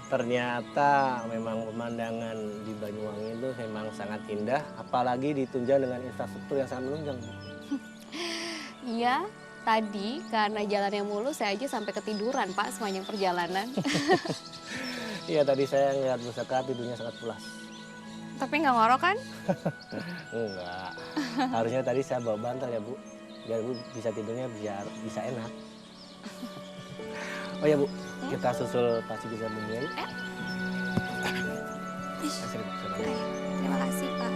Ternyata memang pemandangan di Banyuwangi itu memang sangat indah, apalagi ditunjang dengan infrastruktur yang sangat menunjang. Iya, tadi karena jalannya mulus saya aja sampai ketiduran Pak sepanjang perjalanan. Iya, tadi saya ngeliat Bu Sekar tidurnya sangat pulas. Tapi nggak ngorok kan? Enggak, harusnya tadi saya bawa bantal ya Bu, biar Bu bisa tidurnya biar bisa enak. Oh ya Bu, kita susul Pak Sigit dan Bu Mia yuk. Sini, Bu, saya bantu. Terima kasih Pak.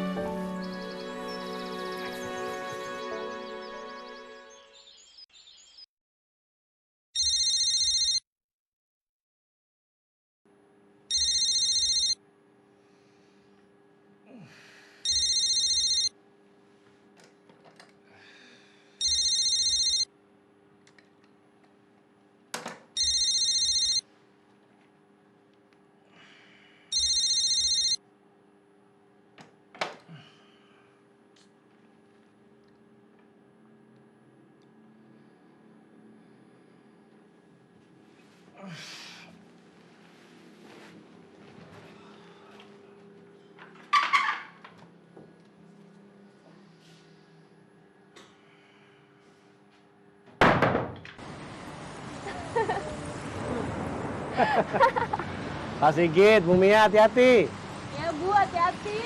Pak Sigit, Bu Mia, hati-hati. Ya Bu, hati-hati.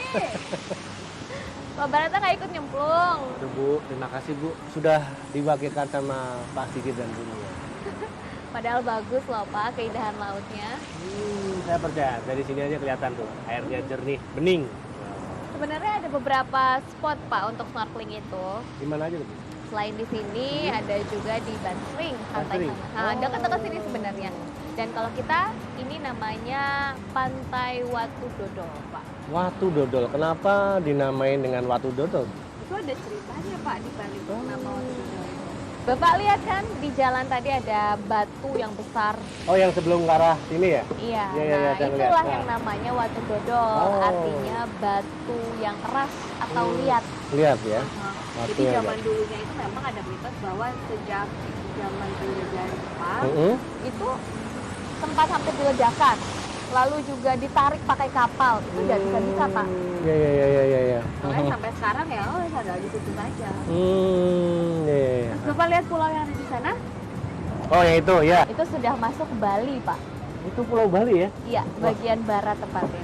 Pak Barata nggak ikut nyemplung. Aduh, Bu, terima kasih Bu, sudah diwakilkan sama Pak Sigit dan Bu Mia. Padahal bagus loh Pak keindahan lautnya. Saya percaya, dari sini aja kelihatan tuh, airnya jernih, bening. Sebenarnya ada beberapa spot Pak untuk snorkeling itu. Di mana aja tuh, Bu? Selain di sini ada juga di Bansring, pantai Bansring? sana. Nah, dekat-dekat sini sebenarnya. Dan kalau kita ini namanya Pantai Watu Dodol, Pak. Watu Dodol, kenapa dinamain dengan Watu Dodol? Itu ada ceritanya Pak di balik nama Watu Dodol itu. Bapak lihat kan di jalan tadi ada batu yang besar. Oh, yang sebelum ke arah sini ya? Iya, Iya, iya, nah saya itulah ngeliat. yang namanya Watu Dodol. Oh. Artinya batu yang keras atau liat. Lihat ya. Watu Jadi yang zaman liat. dulunya itu memang ada mitos bahwa sejak zaman penjajahan Jepang Itu sempat hampir diledakkan. Lalu juga ditarik pakai kapal. Itu udah bisa-bisa, Pak. Iya, iya, iya, iya, iya. makanya sampai sekarang ya ada di situ saja. Iya, iya. Bapak lihat pulau yang ada di sana? Oh, yang itu ya. Itu sudah masuk Bali, Pak. Itu Pulau Bali ya? Iya, bagian barat tepatnya.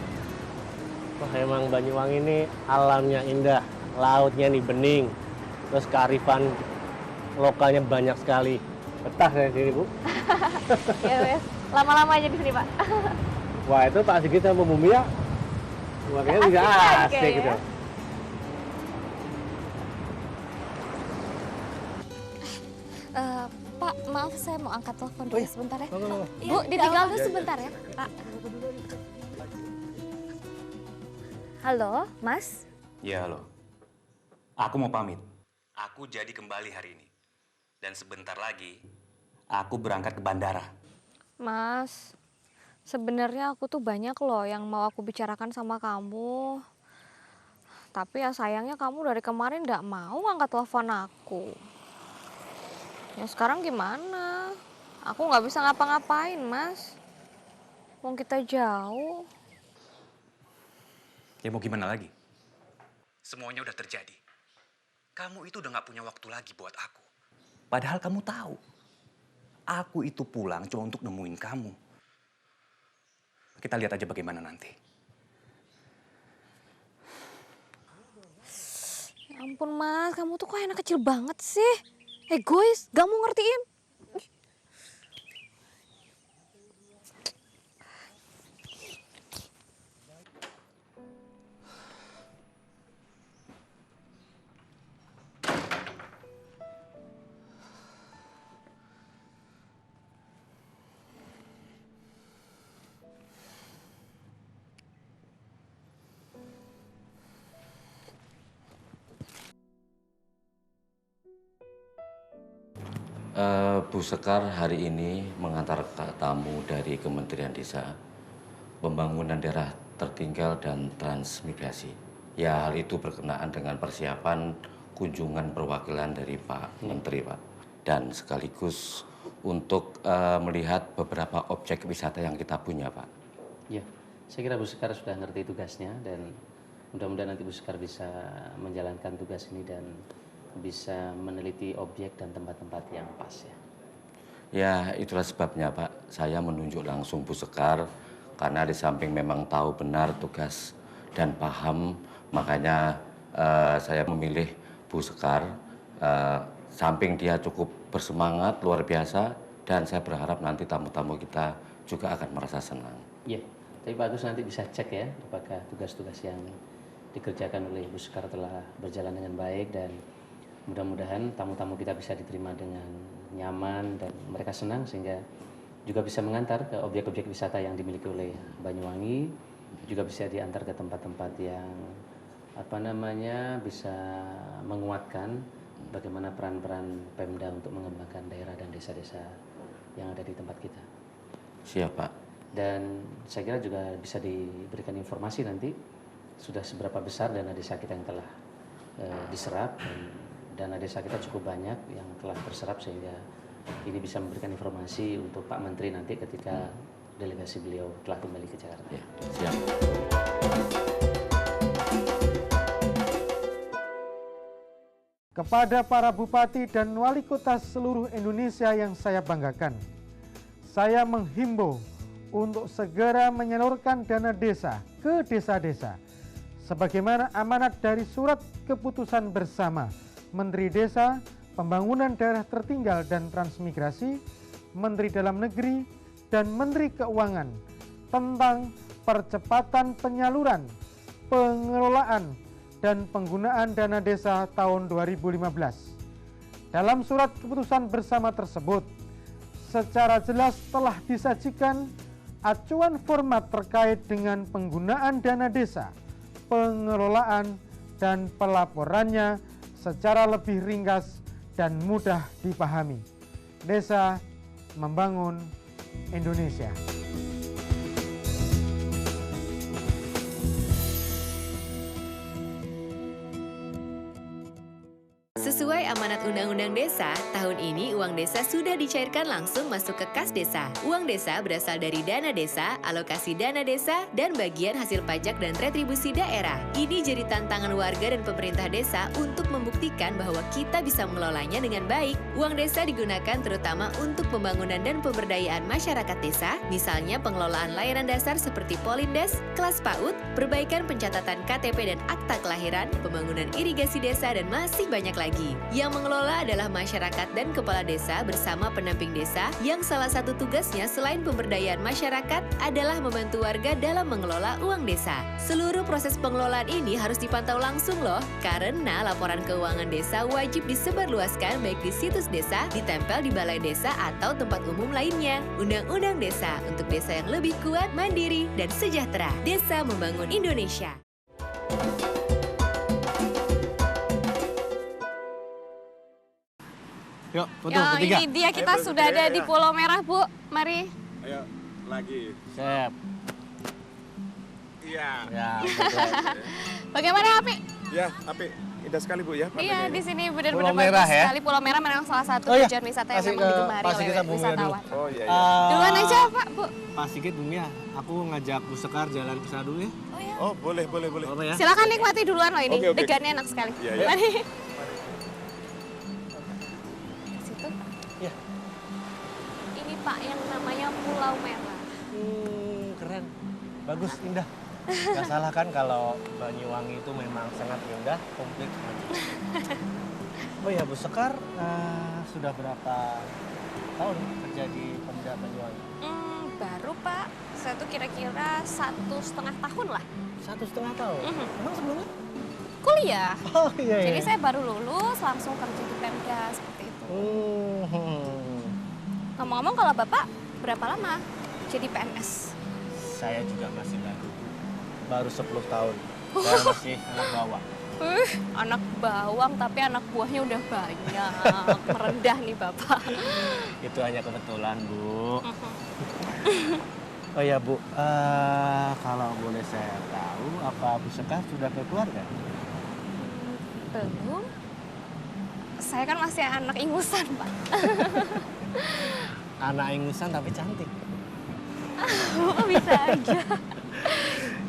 Wah, emang Banyuwangi ini alamnya indah, lautnya nih bening, terus kearifan lokalnya banyak sekali. Betah saya di sini, Bu. Ya wes, lama-lama aja di sini, Pak. Wah, itu Pak Sigit sama Bu Mia, makanya juga Asik kan asik kayaknya. gitu. Pak, maaf saya mau angkat telepon dulu sebentar ya. Monggo. Bu, ditinggal dulu sebentar ya, Pak. Halo, Mas. Ya, halo. Aku mau pamit. Aku jadi kembali hari ini. Dan sebentar lagi, aku berangkat ke bandara. Mas, sebenarnya aku tuh banyak loh yang mau aku bicarakan sama kamu. Tapi ya sayangnya kamu dari kemarin nggak mau angkat telepon aku. Ya sekarang gimana? Aku nggak bisa ngapa-ngapain, Mas. Wong kita jauh. Ya mau gimana lagi? Semuanya udah terjadi. Kamu itu udah gak punya waktu lagi buat aku. Padahal kamu tahu. Aku itu pulang cuma untuk nemuin kamu. Kita lihat aja bagaimana nanti. Ya ampun, Mas. Kamu tuh kok anak kecil banget sih. Egois, gak mau ngertiin. Bu Sekar hari ini mengantar tamu dari Kementerian Desa, Pembangunan Daerah Tertinggal dan Transmigrasi. Ya, hal itu berkenaan dengan persiapan kunjungan perwakilan dari Pak Menteri, Pak. Dan sekaligus untuk melihat beberapa objek wisata yang kita punya, Pak. Ya, saya kira Bu Sekar sudah ngerti tugasnya dan mudah-mudahan nanti Bu Sekar bisa menjalankan tugas ini dan bisa meneliti objek dan tempat-tempat yang pas ya. Ya, itulah sebabnya, Pak. Saya menunjuk langsung Bu Sekar karena di samping memang tahu benar tugas dan paham, makanya saya memilih Bu Sekar. Samping dia cukup bersemangat, luar biasa, dan saya berharap nanti tamu-tamu kita juga akan merasa senang. Iya, tapi bagus nanti bisa cek ya, apakah tugas-tugas yang dikerjakan oleh Bu Sekar telah berjalan dengan baik dan mudah-mudahan tamu-tamu kita bisa diterima dengan nyaman dan mereka senang sehingga juga bisa mengantar ke objek-objek wisata yang dimiliki oleh Banyuwangi, juga bisa diantar ke tempat-tempat yang bisa menguatkan bagaimana peran-peran Pemda untuk mengembangkan daerah dan desa-desa yang ada di tempat kita. Siap, Pak. Dan saya kira juga bisa diberikan informasi nanti sudah seberapa besar dana desa kita yang telah diserap, dan dana desa kita cukup banyak yang telah terserap sehingga ini bisa memberikan informasi untuk Pak Menteri nanti ketika delegasi beliau telah kembali ke Jakarta. Ya, siap. Kepada para bupati dan wali kota seluruh Indonesia yang saya banggakan, saya menghimbau untuk segera menyalurkan dana desa ke desa-desa sebagaimana amanat dari surat keputusan bersama Menteri Desa, Pembangunan Daerah Tertinggal dan Transmigrasi, Menteri Dalam Negeri, dan Menteri Keuangan tentang percepatan penyaluran, pengelolaan, dan penggunaan dana desa tahun 2015. Dalam surat keputusan bersama tersebut, secara jelas telah disajikan acuan format terkait dengan penggunaan dana desa, pengelolaan, dan pelaporannya secara lebih ringkas dan mudah dipahami. Desa Membangun Indonesia. Sesuai amanat Undang-Undang Desa, tahun ini uang desa sudah dicairkan langsung masuk ke kas desa. Uang desa berasal dari dana desa, alokasi dana desa, dan bagian hasil pajak dan retribusi daerah. Ini jadi tantangan warga dan pemerintah desa untuk membuktikan bahwa kita bisa mengelolanya dengan baik. Uang desa digunakan terutama untuk pembangunan dan pemberdayaan masyarakat desa, misalnya pengelolaan layanan dasar seperti Polindes, kelas PAUD, perbaikan pencatatan KTP dan akta kelahiran, pembangunan irigasi desa, dan masih banyak lagi. Yang mengelola adalah masyarakat dan kepala desa bersama pendamping desa yang salah satu tugasnya selain pemberdayaan masyarakat adalah membantu warga dalam mengelola uang desa. Seluruh proses pengelolaan ini harus dipantau langsung loh, karena laporan keuangan desa wajib disebarluaskan baik di situs desa, ditempel di balai desa atau tempat umum lainnya. Undang-Undang Desa untuk desa yang lebih kuat, mandiri, dan sejahtera. Desa Membangun Indonesia. Yuk, foto Ya, ketiga. ini dia kita sudah ada di Pulau Merah, Bu. Mari. Ayo, lagi. Sep. Iya. Ya, betul. Bagaimana, Api? Ya, Api. Indah sekali, Bu, ya. Iya, pantainya di ini. sini benar-benar Pulau Merah, bagus ya? sekali. Pulau Merah memang salah satu Oh, iya. tujuan wisata yang Masih memang ke digemari Pak oleh Sigit sama Bu Mia dulu. wisatawan. Oh, iya, iya. Duluan aja, Pak, Bu. Pak Sigit, Bu Mia, aku ngajak Bu Sekar jalan ke sana dulu ya. Oh, boleh. Apa ya? Silakan nikmati duluan loh ini. Oke, oke. Degannya enak sekali. Iya, iya. Mari. Situ. Iya. Ini Pak yang namanya Pulau Merah. Keren. Bagus, indah. Gak salah kan kalau Banyuwangi itu memang sangat indah, komplit. Oh ya, Bu Sekar sudah berapa tahun kerja di Pemda Banyuwangi? Baru Pak. Saya tuh kira-kira 1,5 tahun lah. 1,5 tahun? Emang sebelumnya? Kuliah. Oh iya, iya. Jadi saya baru lulus langsung kerja di Pemda seperti itu. Ngomong-ngomong kalau Bapak berapa lama jadi PNS? Saya juga masih baru 10 tahun. Saya masih anak bawang. Anak bawang tapi anak buahnya udah banyak. Merendah nih Bapak. Itu hanya kebetulan, Bu. Oh ya, Bu. Kalau boleh saya tahu, apa Bu Sekar sudah berkeluarga? Belum. Saya kan masih anak ingusan, Pak. Anak ingusan tapi cantik. Oh, bisa aja.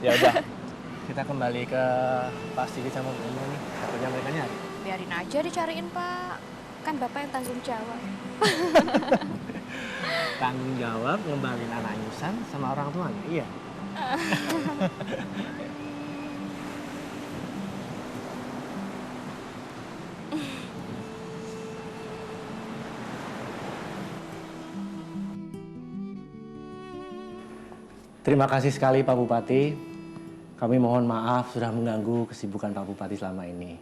Ya udah, kita kembali ke Pak Sidi sama Bu Ema nih. Katanya mereka nyari. Biarin aja dicariin, Pak. Kan Bapak yang tanggung jawab. Tanggung jawab ngembalin anak ingusan sama orang tuanya, iya. Terima kasih sekali Pak Bupati. Kami mohon maaf sudah mengganggu kesibukan Pak Bupati selama ini.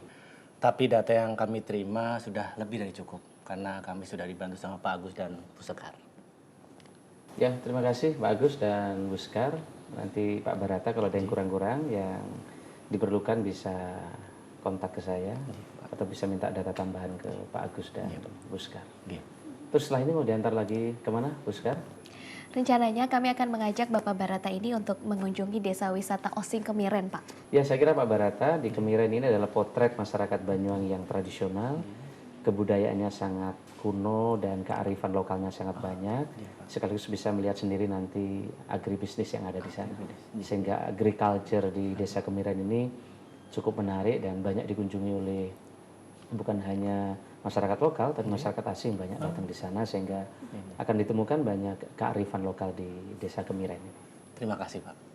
Tapi data yang kami terima sudah lebih dari cukup karena kami sudah dibantu sama Pak Agus dan Bu Sekar. Ya, terima kasih Pak Agus dan Bu Sekar. Nanti Pak Barata kalau ada yang kurang-kurang yang diperlukan bisa kontak ke saya atau bisa minta data tambahan ke Pak Agus dan Bu Sekar. Terus setelah ini mau diantar lagi kemana Bu Sekar? Rencananya kami akan mengajak Bapak Barata ini untuk mengunjungi desa wisata Osing Kemiren, Pak. Ya, saya kira Pak Barata di Kemiren ini adalah potret masyarakat Banyuwangi yang tradisional, kebudayaannya sangat kuno dan kearifan lokalnya sangat banyak. Sekaligus bisa melihat sendiri nanti agribisnis yang ada di sana. Sehingga agriculture di desa Kemiren ini cukup menarik dan banyak dikunjungi oleh bukan hanya masyarakat lokal, tapi masyarakat asing banyak datang di sana sehingga akan ditemukan banyak kearifan lokal di desa Kemiren ini. Terima kasih Pak.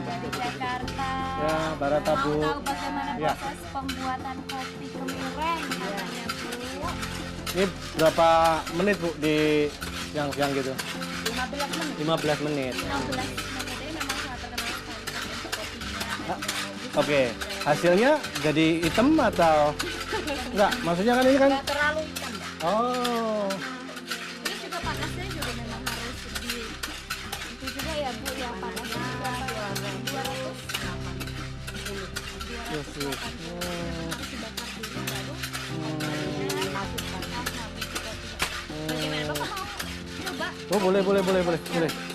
Dari Jakarta. Ya, Barata Bu. Mau tahu bagaimana Ya. proses pembuatan kopi Kemiren katanya, Bu? Ini berapa menit Bu di siang-siang gitu? 15 menit. 15 menit. 15 menit ini memang sangat terkenal sekali untuk kopinya. Oke, hasilnya jadi hitam atau enggak? Maksudnya kan ini kan Nggak terlalu hitam, Mbak. oh. Ini juga panasnya juga memang harus di itu juga ya, Bu, ya panasnya juga 200. Yes, yes. Harus dibakar dulu baru masukkan bagaimana Bapak mau coba? Oh, boleh.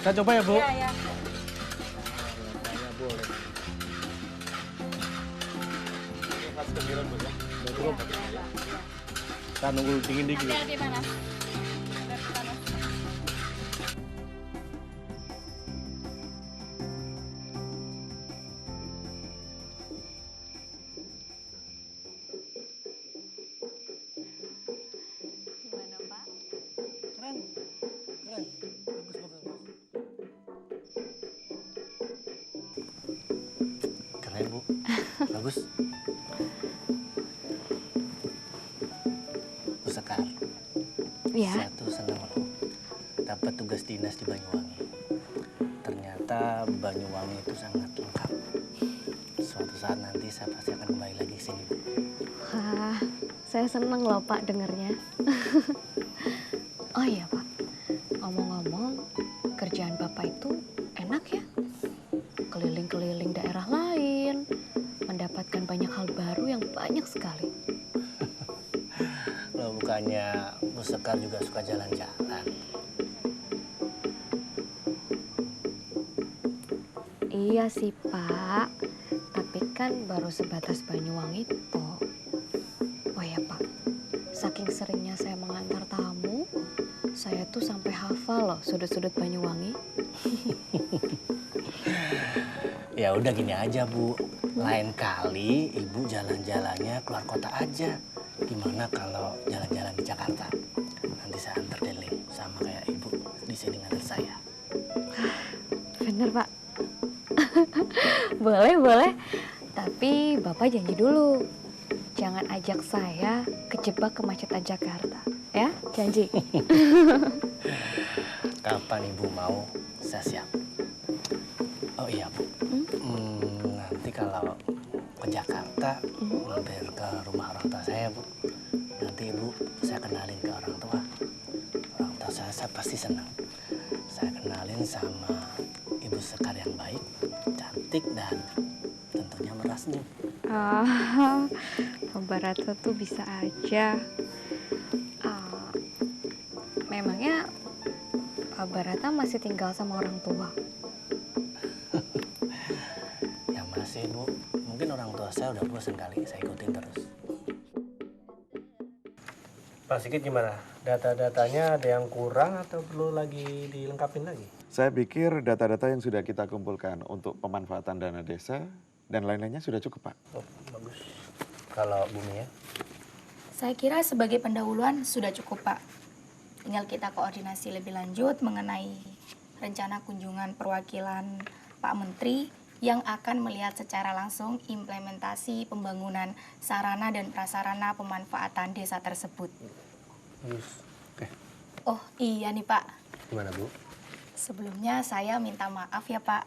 Saya coba ya, Bu. Iya, ya. Ya, boleh. Cukup. Kita nunggu dingin dikit. Hati-hati panas. Hati-hati panas. Gimana, Pak? Keren. Bagus. Keren, Bu. Bagus. Bu Sekar. Iya. Saya tuh senang loh dapat tugas dinas di Banyuwangi. Ternyata Banyuwangi itu sangat lengkap. Suatu saat nanti saya pasti akan kembali lagi ke sini, Bu. Wah, saya seneng loh Pak dengernya. Oh iya Pak, ngomong-ngomong kerjaan Bapak itu enak ya? Keliling-keliling daerah lain, mendapatkan banyak hal baru yang banyak sekali. Loh, bukannya Bu Sekar juga suka jalan-jalan? Iya sih Pak, tapi kan baru sebatas Banyuwangi toh. Oh ya Pak, saking seringnya saya mengantar tamu, saya tuh sampai hafal loh sudut-sudut Banyuwangi. Ya udah gini aja, Bu. Lain kali Ibu jalan-jalannya keluar kota aja. Gimana kalau jalan-jalan di Jakarta? Nanti saya antar keliling sama kayak Ibu di sini ngantar saya. Bener Pak. Boleh. Tapi Bapak janji dulu. Jangan ajak saya kejebak kemacetan Jakarta. Ya, janji. Kapan Ibu mau, saya siap. Oh iya, Bu. Nanti kalau ke Jakarta, kita mampir ke rumah orang tua saya, Bu. Nanti Ibu saya kenalin ke orang tua. Orang tua saya pasti senang. Saya kenalin sama Ibu Sekar yang baik, cantik, dan tentunya meras nih. Pak Barata tuh bisa aja. Memangnya Pak Barata masih tinggal sama orang tua? Ya masih, Bu. Mungkin orang tua saya udah bosan kali, saya ikutin terus. Pak Sigit gimana? Data-datanya ada yang kurang atau perlu lagi dilengkapin lagi? Saya pikir data-data yang sudah kita kumpulkan untuk pemanfaatan dana desa dan lain-lainnya sudah cukup, Pak. Oh, bagus. Kalau Bumi ya? Saya kira sebagai pendahuluan sudah cukup, Pak. Tinggal kita koordinasi lebih lanjut mengenai rencana kunjungan perwakilan Pak Menteri yang akan melihat secara langsung implementasi pembangunan sarana dan prasarana pemanfaatan desa tersebut. Bagus. Oke. Oh iya nih Pak, Gimana, Bu? sebelumnya saya minta maaf ya Pak.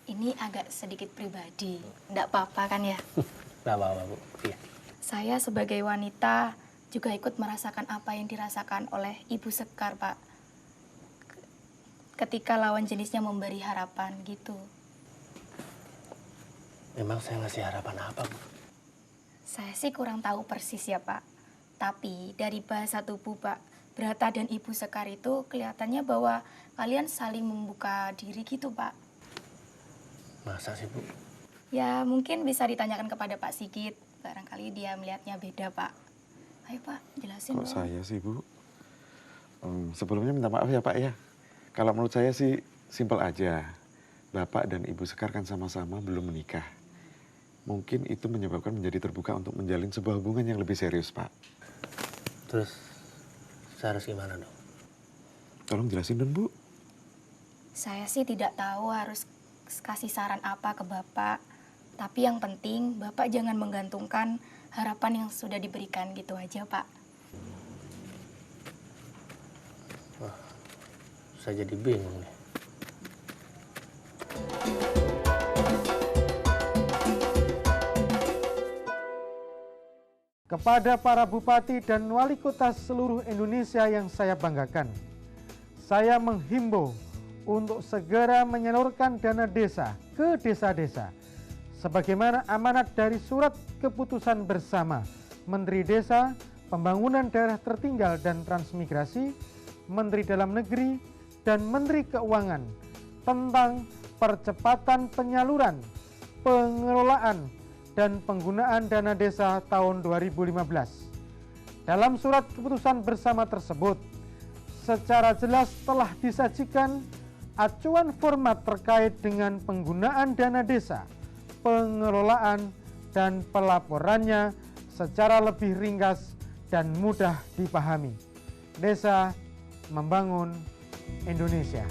Ini agak sedikit pribadi, enggak apa-apa kan ya? Nggak apa-apa, Bu. Iya. Saya sebagai wanita juga ikut merasakan apa yang dirasakan oleh Ibu Sekar, Pak. Ketika lawan jenisnya memberi harapan gitu. Emang saya ngasih harapan apa, Bu? Saya sih kurang tahu persis ya, Pak. Tapi dari bahasa tubuh, Pak, Brata dan Ibu Sekar itu kelihatannya bahwa kalian saling membuka diri gitu, Pak. Masa sih, Bu? Ya, mungkin bisa ditanyakan kepada Pak Sigit. Barangkali dia melihatnya beda, Pak. Ayo Pak, jelasin Kok dong. saya sih, Bu? Sebelumnya minta maaf ya, Pak ya. Kalau menurut saya sih simpel aja. Bapak dan Ibu Sekar kan sama-sama belum menikah. Mungkin itu menyebabkan menjadi terbuka untuk menjalin sebuah hubungan yang lebih serius, Pak. Terus saya harus gimana dong? Tolong jelasin dong, Bu. Saya sih tidak tahu harus kasih saran apa ke Bapak. Tapi yang penting Bapak jangan menggantungkan harapan yang sudah diberikan gitu aja, Pak. Wah, saya jadi bingung nih. Kepada para bupati dan wali kota seluruh Indonesia yang saya banggakan, saya menghimbau untuk segera menyalurkan dana desa ke desa-desa sebagaimana amanat dari surat keputusan bersama Menteri Desa, Pembangunan Daerah Tertinggal dan Transmigrasi, Menteri Dalam Negeri, dan Menteri Keuangan tentang percepatan penyaluran, pengelolaan, dan penggunaan dana desa tahun 2015. Dalam surat keputusan bersama tersebut, secara jelas telah disajikan acuan format terkait dengan penggunaan dana desa, pengelolaan, dan pelaporannya secara lebih ringkas dan mudah dipahami. Desa membangun Indonesia.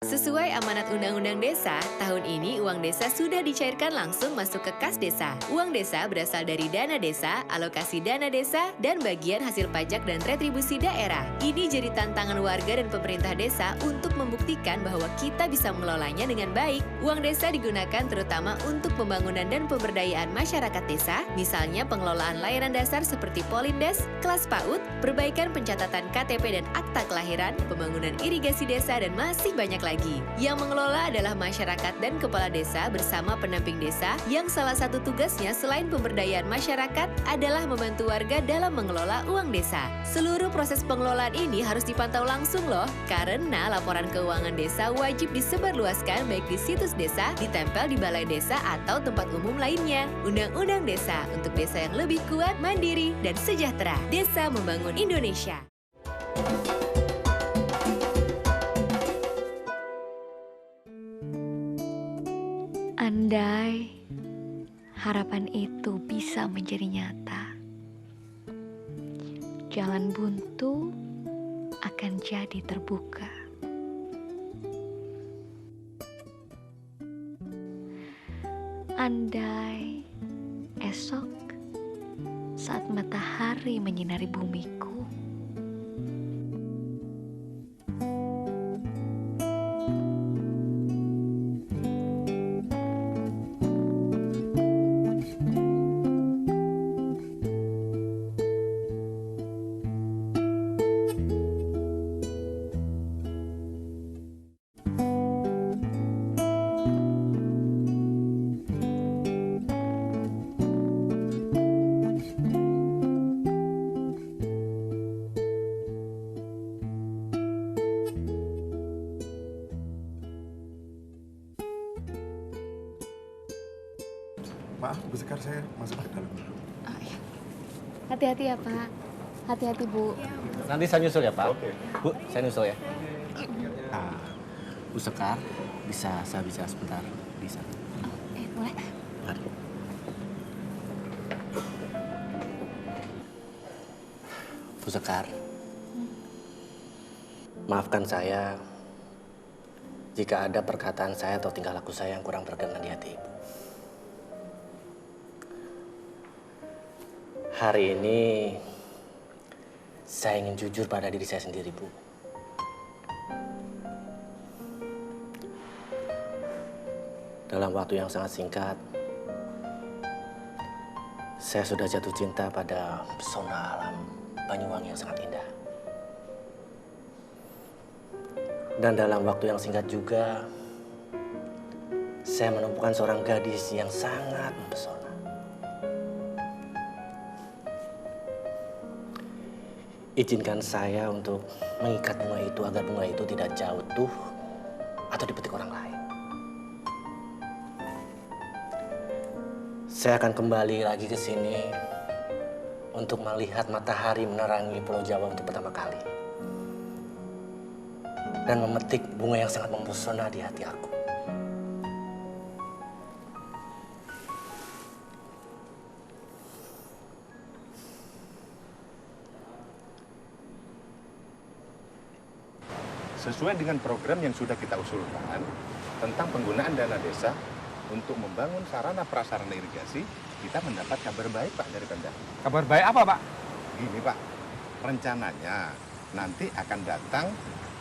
Sesuai amanat Undang-Undang Desa, tahun ini uang desa sudah dicairkan langsung masuk ke kas desa. Uang desa berasal dari dana desa, alokasi dana desa, dan bagian hasil pajak dan retribusi daerah. Ini jadi tantangan warga dan pemerintah desa untuk membuktikan bahwa kita bisa mengelolanya dengan baik. Uang desa digunakan terutama untuk pembangunan dan pemberdayaan masyarakat desa, misalnya pengelolaan layanan dasar seperti Polindes, kelas PAUD, perbaikan pencatatan KTP dan akta kelahiran, pembangunan irigasi desa, dan masih banyak lagi. Yang mengelola adalah masyarakat dan kepala desa bersama pendamping desa yang salah satu tugasnya selain pemberdayaan masyarakat adalah membantu warga dalam mengelola uang desa. Seluruh proses pengelolaan ini harus dipantau langsung loh, karena laporan keuangan desa wajib disebarluaskan baik di situs desa, ditempel di balai desa atau tempat umum lainnya. Undang-Undang Desa untuk desa yang lebih kuat, mandiri, dan sejahtera. Desa membangun Indonesia. Andai harapan itu bisa menjadi nyata, jalan buntu akan jadi terbuka. Andai esok saat matahari menyinari bumiku, Maaf, Bu Sekar, saya masuk ke dalam dulu. Oh, iya. Hati-hati ya Pak. Hati-hati Bu. Nanti saya nyusul ya Pak. Oke. Bu, saya nyusul ya. Bu Sekar, bisa saya bicara sebentar? Bisa. Boleh. Mari. Bu Sekar, maafkan saya jika ada perkataan saya atau tingkah laku saya yang kurang berkenan di hati Ibu. Hari ini saya ingin jujur pada diri saya sendiri, Bu. Dalam waktu yang sangat singkat, saya sudah jatuh cinta pada pesona alam Banyuwangi yang sangat indah. Dan dalam waktu yang singkat juga, saya menemukan seorang gadis yang sangat mempesona. Izinkan saya untuk mengikat bunga itu agar bunga itu tidak jatuh atau dipetik orang lain. Saya akan kembali lagi ke sini untuk melihat matahari menerangi Pulau Jawa untuk pertama kali. Dan memetik bunga yang sangat mempesona di hati aku. Sesuai dengan program yang sudah kita usulkan tentang penggunaan dana desa untuk membangun sarana prasarana irigasi, kita mendapat kabar baik Pak dari Pemda. Kabar baik apa Pak? Gini Pak, rencananya nanti akan datang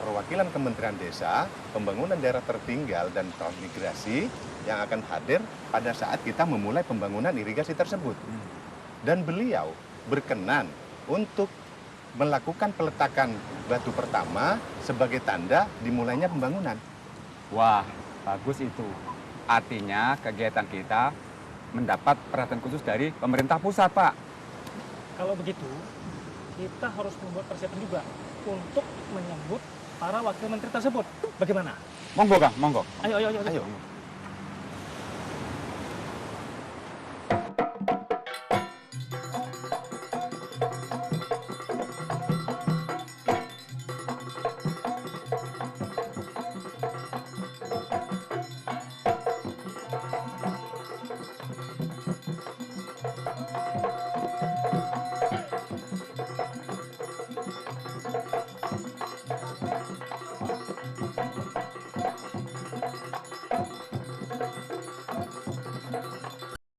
perwakilan Kementerian Desa, Pembangunan Daerah Tertinggal dan Transmigrasi yang akan hadir pada saat kita memulai pembangunan irigasi tersebut. Dan beliau berkenan untuk melakukan peletakan batu pertama sebagai tanda dimulainya pembangunan. Wah, bagus itu. Artinya kegiatan kita mendapat perhatian khusus dari pemerintah pusat, Pak. Kalau begitu, kita harus membuat persiapan juga untuk menyambut para wakil menteri tersebut. Bagaimana? Monggo, Kang, monggo. Ayo. Ayo.